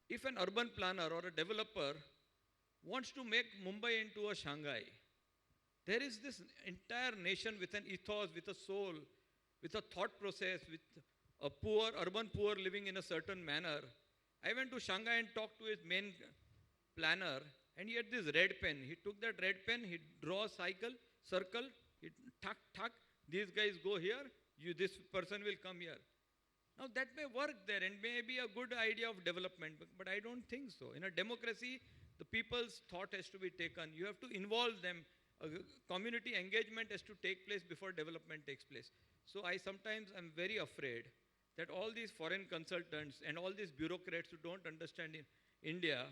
if an urban planner or a developer wants to make Mumbai into a Shanghai, there is this entire nation with an ethos, with a soul, with a thought process, with a poor, urban poor living in a certain manner. I went to Shanghai and talked to his main planner, and he had this red pen. He took that red pen, he draw a circle, he tuck, these guys go here, this person will come here. Now that may work there and may be a good idea of development, but I don't think so. In a democracy, the people's thought has to be taken. You have to involve them. Community engagement has to take place before development takes place. So I sometimes am very afraid that all these foreign consultants and all these bureaucrats who don't understand in India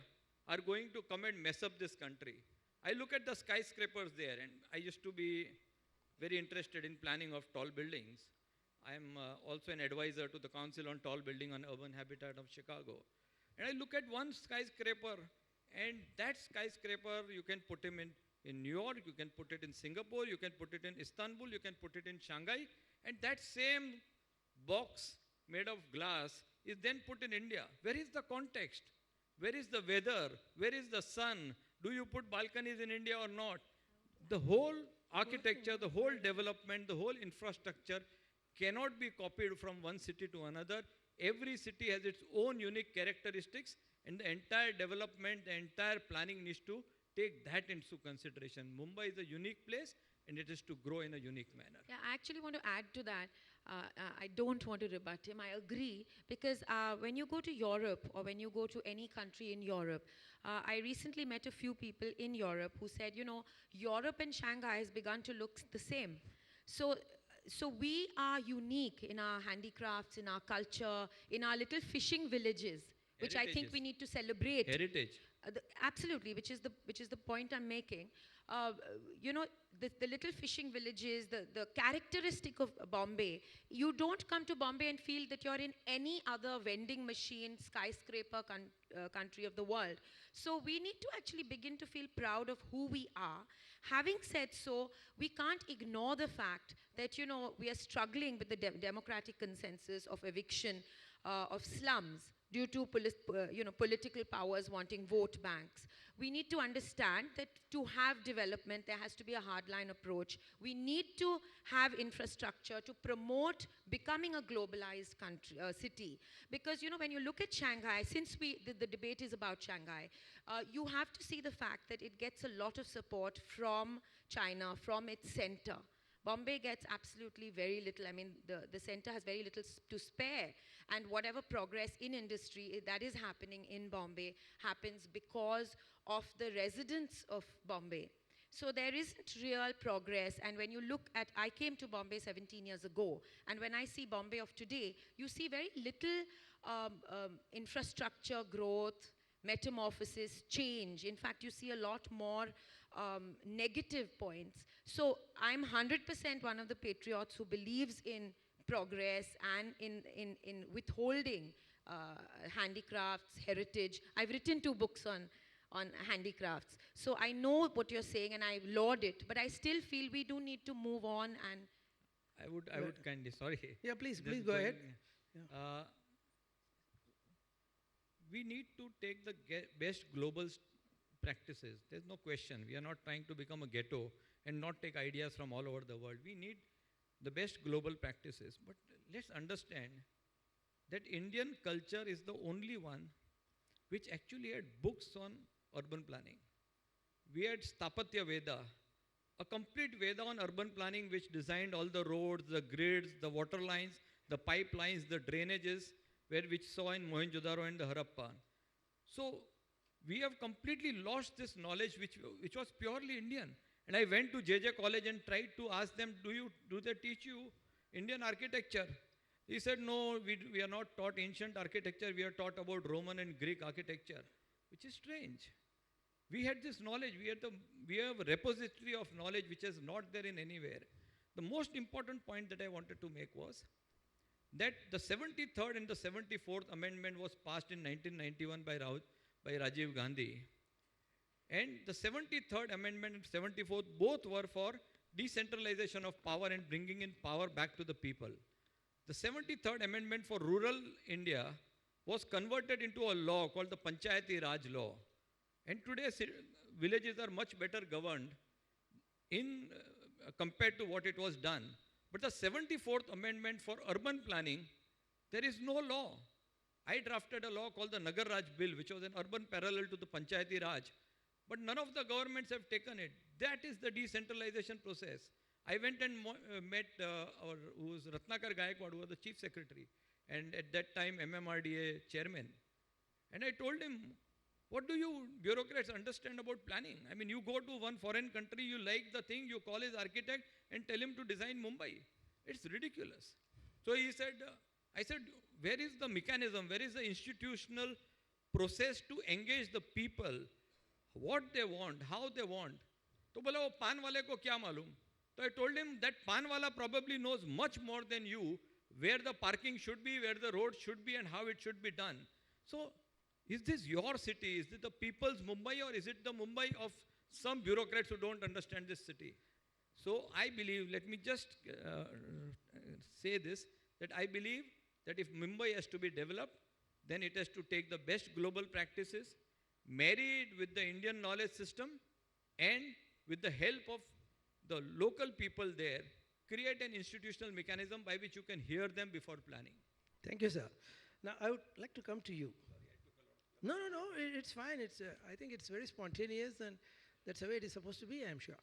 are going to come and mess up this country. I look at the skyscrapers there, and I used to be very interested in planning of tall buildings. I am also an advisor to the Council on Tall Building and Urban Habitat of Chicago. And I look at one skyscraper, and that skyscraper, you can put him in New York, you can put it in Singapore, you can put it in Istanbul, you can put it in Shanghai, and that same box made of glass is then put in India. Where is the context? Where is the weather? Where is the sun? Do you put balconies in India or not? The whole architecture, the whole development, the whole infrastructure cannot be copied from one city to another. Every city has its own unique characteristics, and the entire development, the entire planning needs to take that into consideration. Mumbai is a unique place, and it is to grow in a unique manner. Yeah, I actually want to add to that. I don't want to rebut him. I agree, because when you go to Europe or when you go to any country in Europe, I recently met a few people in Europe who said, you know, Europe and Shanghai has begun to look the same. So we are unique in our handicrafts, in our culture, in our little fishing villages, which I think we need to celebrate. Heritage. Absolutely, which is the point I'm making. You know, the little fishing villages, the characteristic of Bombay, you don't come to Bombay and feel that you're in any other vending machine, skyscraper country of the world. So we need to actually begin to feel proud of who we are. Having said so, we can't ignore the fact that, you know, we are struggling with the democratic consensus of eviction of slums due to political powers wanting vote banks. We need to understand that to have development, there has to be a hardline approach. We need to have infrastructure to promote becoming a globalized country, city. Because, you know, when you look at Shanghai, since the debate is about Shanghai, you have to see the fact that it gets a lot of support from China, from its center. Bombay gets absolutely very little. I mean, the center has very little to spare. And whatever progress in industry that is happening in Bombay happens because of the residents of Bombay. So there isn't real progress. And when you look at, I came to Bombay 17 years ago, and when I see Bombay of today, you see very little infrastructure growth, metamorphosis, change. In fact, you see a lot more negative points. So I'm 100% one of the patriots who believes in progress and in withholding handicrafts, heritage. I've written 2 books on handicrafts. So I know what you're saying and I laud it, but I still feel we do need to move on. And I would kindly, sorry. Yeah, please go ahead. Yeah. We need to take the best global practices. There's no question. We are not trying to become a ghetto and not take ideas from all over the world. We need the best global practices. But let's understand that Indian culture is the only one which actually had books on urban planning. We had Sthapatya Veda, a complete Veda on urban planning which designed all the roads, the grids, the water lines, the pipelines, the drainages, which saw in Mohenjo-daro and the Harappa. So we have completely lost this knowledge which was purely Indian. And I went to JJ College and tried to ask them, do they teach you Indian architecture? He said, no, we are not taught ancient architecture, we are taught about Roman and Greek architecture, which is strange. We had this knowledge, we have a repository of knowledge which is not there in anywhere. The most important point that I wanted to make was that the 73rd and the 74th Amendment was passed in 1991 by Rajiv Gandhi. And the 73rd Amendment and 74th both were for decentralization of power and bringing in power back to the people. The 73rd Amendment for rural India was converted into a law called the Panchayati Raj law. And today villages are much better governed in compared to what it was done. But the 74th Amendment for urban planning, there is no law. I drafted a law called the Nagar Raj Bill, which was an urban parallel to the Panchayati Raj. But none of the governments have taken it. That is the decentralization process. I went and met who's Ratnakar Gaikwad, who was the chief secretary, and at that time MMRDA chairman. And I told him, what do you bureaucrats understand about planning? I mean, you go to one foreign country, you like the thing, you call his architect and tell him to design Mumbai. It's ridiculous. So he said, I said, where is the mechanism? Where is the institutional process to engage the people? What they want, how they want. तो बोला वो पान वाले को क्या मालूम? So I told him that pan wala probably knows much more than you where the parking should be, where the road should be, and how it should be done. So, is this your city? Is it the people's Mumbai, or is it the Mumbai of some bureaucrats who don't understand this city? So, I believe, let me just say this, that I believe that if Mumbai has to be developed, then it has to take the best global practices, marry it with the Indian knowledge system, and with the help of the local people there, create an institutional mechanism by which you can hear them before planning. Thank you, sir. Now, I would like to come to you. No, it's fine. I think it's very spontaneous, and that's the way it is supposed to be, I'm sure.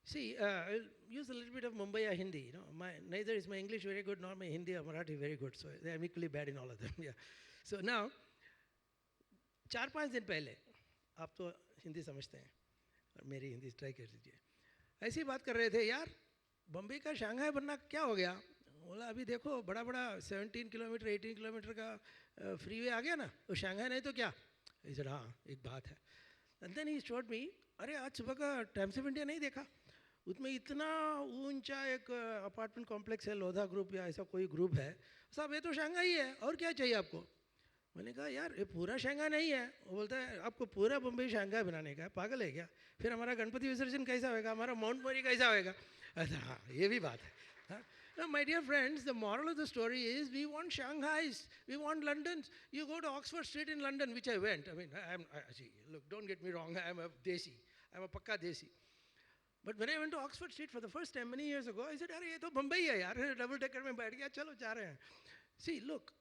See, I'll use a little bit of Mumbai Hindi. You know, neither is my English very good, nor my Hindi or Marathi very good, so I'm equally bad in all of them. Yeah. So now, 4-5 दिन पहले, आप तो हिंदी समझते हैं, और मेरी Hindi try कर दीजिए. ऐसी बात कर रहे थे, यार बम्बई का शंघाई बनना क्या हो गया? बोला अभी देखो बड़ा बड़ा 17 किलोमीटर 18 किलोमीटर का फ्रीवे आ गया ना, तो शंघाई नहीं तो क्या? I said, हाँ एक बात है. And then he showed me, अरे आज सुबह का टाइम्स ऑफ इंडिया नहीं देखा? उसमें इतना ऊंचा एक अपार्टमेंट कॉम्प्लेक्स है, लोधा ग्रुप या ऐसा कोई ग्रुप है, साहब ये तो शंघाई है, और क्या चाहिए आपको? मैंने कहा यार ये पूरा शंघाई नहीं है. वो बोलता है आपको पूरा बम्बई शंघाई बनाने का है, पागल है क्या? फिर हमारा गणपति विसर्जन कैसा होएगा, हमारा माउंट मोरी कैसा होएगा? अच्छा हाँ ये भी बात है. Now, my dear friends, the moral of the story is we want Shanghais, we want Londons. You go to Oxford Street in London, which I went. I mean, look, don't get me wrong, I'm a desi, I'm a pakka desi. But when I went to Oxford Street for the first time many years ago, I said, "Arey, ye to Mumbai hai yaar, double decker mein baith gaya, chalo ja rahe hain." See, look,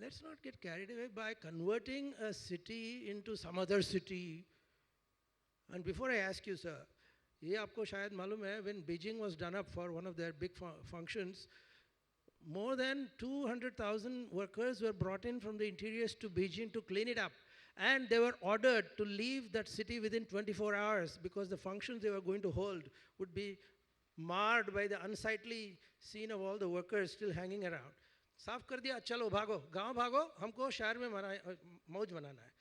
let's not get carried away by converting a city into some other city. And before I ask you, sir, ये आपको शायद मालूम है, when Beijing was done up for one of their big functions, more than 200,000 workers were brought in from the interiors to Beijing to clean it up. And they were ordered to leave that city within 24 hours because the functions they were going to hold would be marred by the unsightly scene of all the workers still hanging around. साफ कर दिया, चलो भागो, गांव भागो, हमको शहर में मौज बनाना है.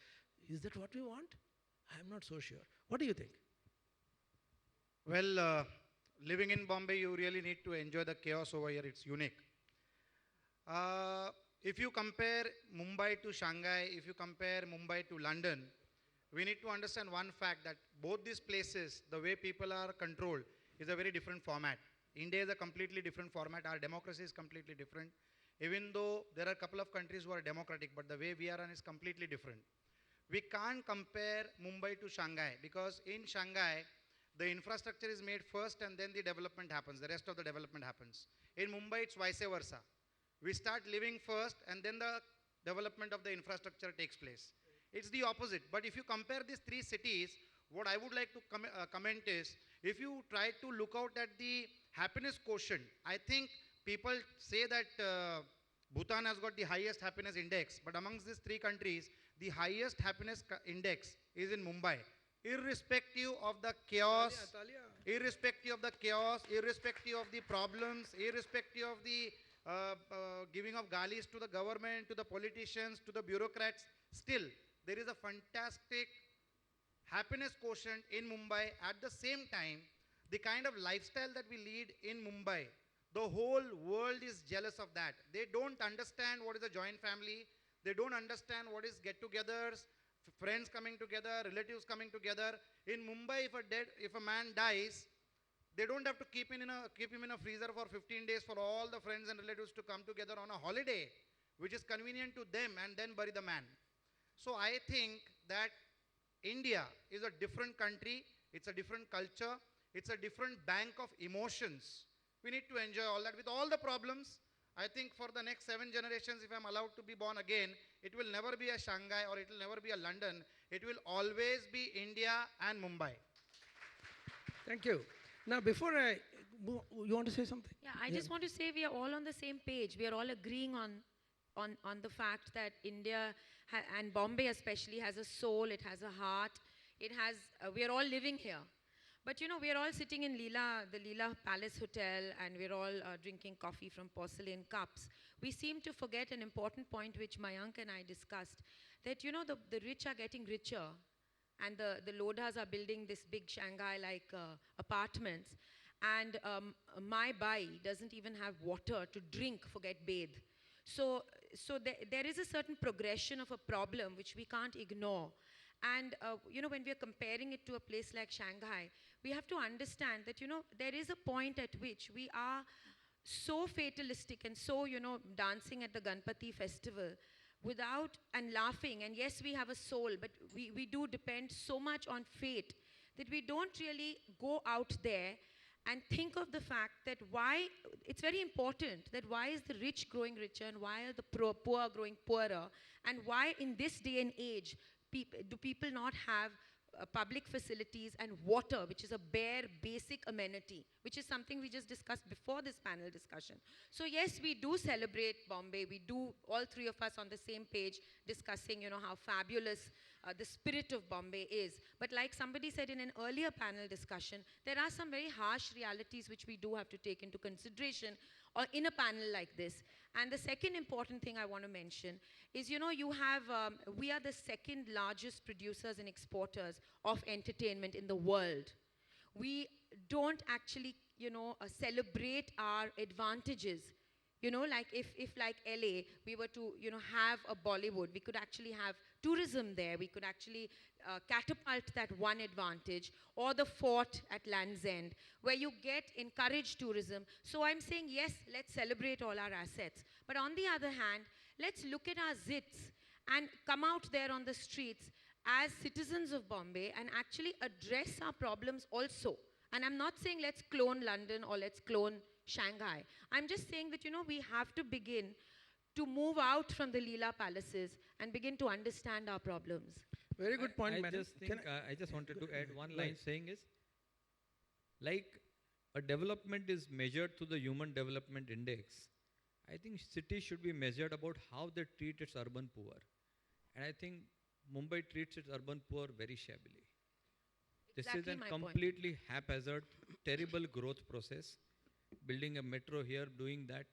Is that what we want? I am not so sure. What do you think? Well, living in Bombay, you really need to enjoy the chaos over here. It's unique. If you compare Mumbai to Shanghai, if you compare Mumbai to London, we need to understand one fact that both these places, the way people are controlled, is a very different format. India is a completely different format. Our democracy is completely different. Even though there are a couple of countries who are democratic, but the way we are run is completely different. We can't compare Mumbai to Shanghai because in Shanghai, the infrastructure is made first and then the development happens. The rest of the development happens. In Mumbai, it's vice versa. We start living first and then the development of the infrastructure takes place. It's the opposite. But if you compare these three cities, what I would like to comment is, if you try to look out at the happiness quotient, I think people say that Bhutan has got the highest happiness index, but amongst these three countries, the highest happiness index is in Mumbai. Irrespective of the chaos, irrespective of the chaos, irrespective of the problems, irrespective of the giving of galis to the government, to the politicians, to the bureaucrats, still there is a fantastic happiness quotient in Mumbai. At the same time, the kind of lifestyle that we lead in Mumbai, the whole world is jealous of that. They don't understand what is a joint family. They don't understand what is get-togethers, friends coming together, relatives coming together. In Mumbai, if a man dies, they don't have to keep him in a freezer for 15 days for all the friends and relatives to come together on a holiday. which is convenient to them, and then bury the man. So I think that India is a different country, it's a different culture, it's a different bank of emotions. We need to enjoy all that with all the problems. I think for the next 7 generations, if I'm allowed to be born again, it will never be a Shanghai or it will never be a London. It will always be India and Mumbai. Thank you. Now, before I move, you want to say something? Yeah, I just want to say we are all on the same page. We are all agreeing on the fact that India and Bombay especially has a soul, it has a heart, it has, we are all living here. But you know, we are all sitting in the Leela Palace Hotel, and we're all drinking coffee from porcelain cups. We seem to forget an important point which Mayank and I discussed, that you know, the rich are getting richer, and the Lodhas are building this big Shanghai-like apartments. And my bai doesn't even have water to drink, forget bathe. So there is a certain progression of a problem which we can't ignore. And you know, when we are comparing it to a place like Shanghai, we have to understand that, you know, there is a point at which we are so fatalistic and so, you know, dancing at the Ganpati festival without, and laughing, and yes, we have a soul, but we do depend so much on fate that we don't really go out there and think of the fact that why, it's very important that why is the rich growing richer and why are the poor growing poorer, and why in this day and age do people not have public facilities and water, which is a bare basic amenity, which is something we just discussed before this panel discussion. So yes, we do celebrate Bombay. We do, all three of us on the same page, discussing, you know, how fabulous the spirit of Bombay is. But like somebody said in an earlier panel discussion, there are some very harsh realities which we do have to take into consideration or in a panel like this. And the second important thing I want to mention is, you know, you have, we are the second largest producers and exporters of entertainment in the world. We don't actually, you know, celebrate our advantages. You know, like if like LA, we were to, you know, have a Bollywood, we could actually have tourism there. We could actually catapult that one advantage, or the fort at Land's End, where you get encouraged tourism. So I'm saying, yes, let's celebrate all our assets. But on the other hand, let's look at our zits and come out there on the streets as citizens of Bombay and actually address our problems also. And I'm not saying let's clone London or let's clone Shanghai. I'm just saying that, you know, we have to begin to move out from the Leela palaces and begin to understand our problems. Very good point, madam. I just wanted to add one line saying is, like a development is measured through the Human Development Index, I think cities should be measured about how they treat its urban poor. And I think Mumbai treats its urban poor very shabbily. Exactly. This is a completely haphazard, terrible growth process. Building a metro here, doing that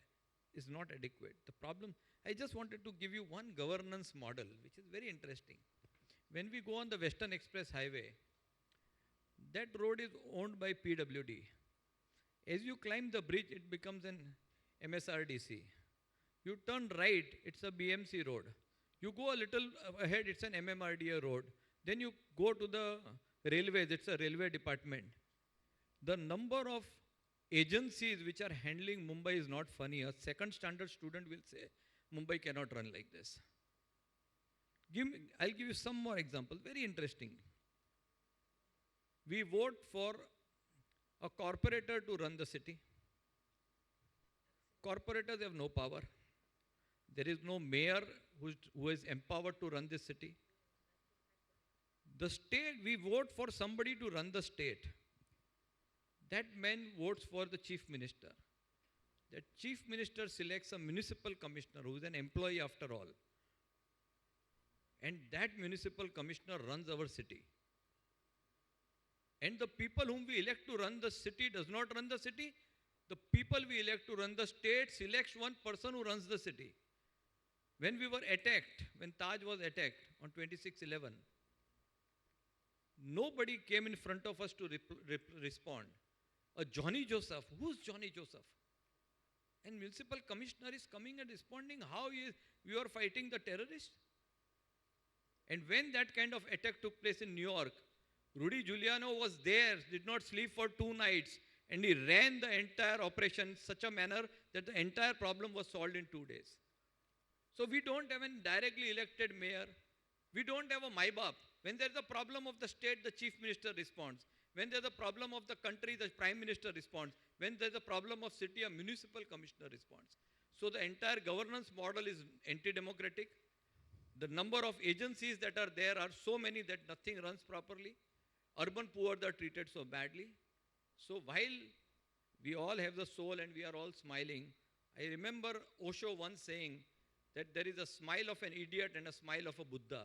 is not adequate. The problem, I just wanted to give you one governance model, which is very interesting. When we go on the Western Express Highway, that road is owned by PWD. As you climb the bridge, it becomes an MSRDC. You turn right, it's a BMC road. You go a little ahead, it's an MMRDA road. Then you go to the railways, it's a railway department. The number of agencies which are handling Mumbai is not funny. A second standard student will say, Mumbai cannot run like this. I'll give you some more examples, very interesting. We vote for a corporator to run the city. Corporators have no power. There is no mayor who is empowered to run this city. The state, we vote for somebody to run the state. That man votes for the chief minister. That chief minister selects a municipal commissioner who is an employee after all. And that municipal commissioner runs our city. And the people whom we elect to run the city does not run the city. The people we elect to run the state selects one person who runs the city. When we were attacked, when Taj was attacked on 26/11, nobody came in front of us to respond. A Johnny Joseph, who's Johnny Joseph? And municipal commissioner is coming and responding how we are fighting the terrorists. And when that kind of attack took place in New York, Rudy Giuliano was there, did not sleep for 2 nights, and he ran the entire operation in such a manner that the entire problem was solved in 2 days. So we don't have a directly elected mayor. We don't have a MyBap. When there's a problem of the state, the chief minister responds. When there's a problem of the country, the prime minister responds. When there's a problem of city, a municipal commissioner responds. So the entire governance model is anti-democratic. The number of agencies that are there are so many that nothing runs properly. Urban poor are treated so badly. So while we all have the soul and we are all smiling, I remember Osho once saying that there is a smile of an idiot and a smile of a Buddha.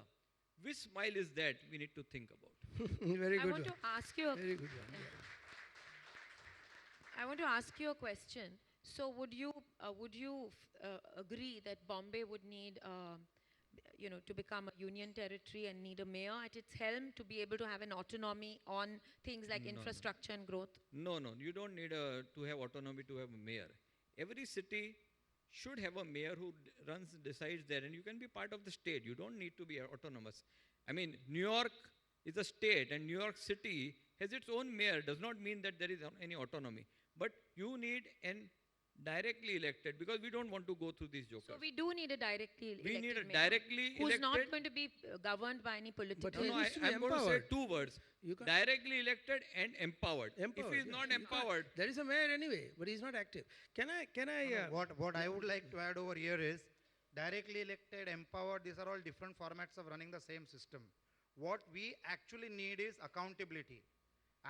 Which smile is that? We need to think about. Very I good want one. to ask you a Very good one. I want to ask you a question. So would you agree that Bombay would need, to become a union territory and need a mayor at its helm to be able to have an autonomy on things like No, no. infrastructure and growth? No, you don't need to have autonomy to have a mayor. Every city should have a mayor who decides there, and you can be part of the state. You don't need to be autonomous. I mean, New York is a state, and New York City has its own mayor. Does not mean that there is any autonomy. But you need an directly elected, because we don't want to go through these jokers. So we do need a directly elected We need a mayor directly who's elected. not going to be governed by any political. he No, needs to be I'm going to say empowered. two words. You can't- Directly elected and empowered. Empowered, If he is yeah. not You can't- empowered, There is a mayor anyway, but he's not active. Can I? What I would like to add over here is directly elected, empowered, these are all different formats of running the same system. What we actually need is accountability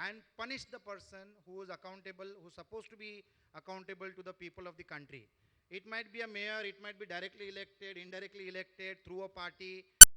and punish the person who is accountable, who's supposed to be accountable to the people of the country. It might be a mayor, it might be directly elected, indirectly elected, through a party,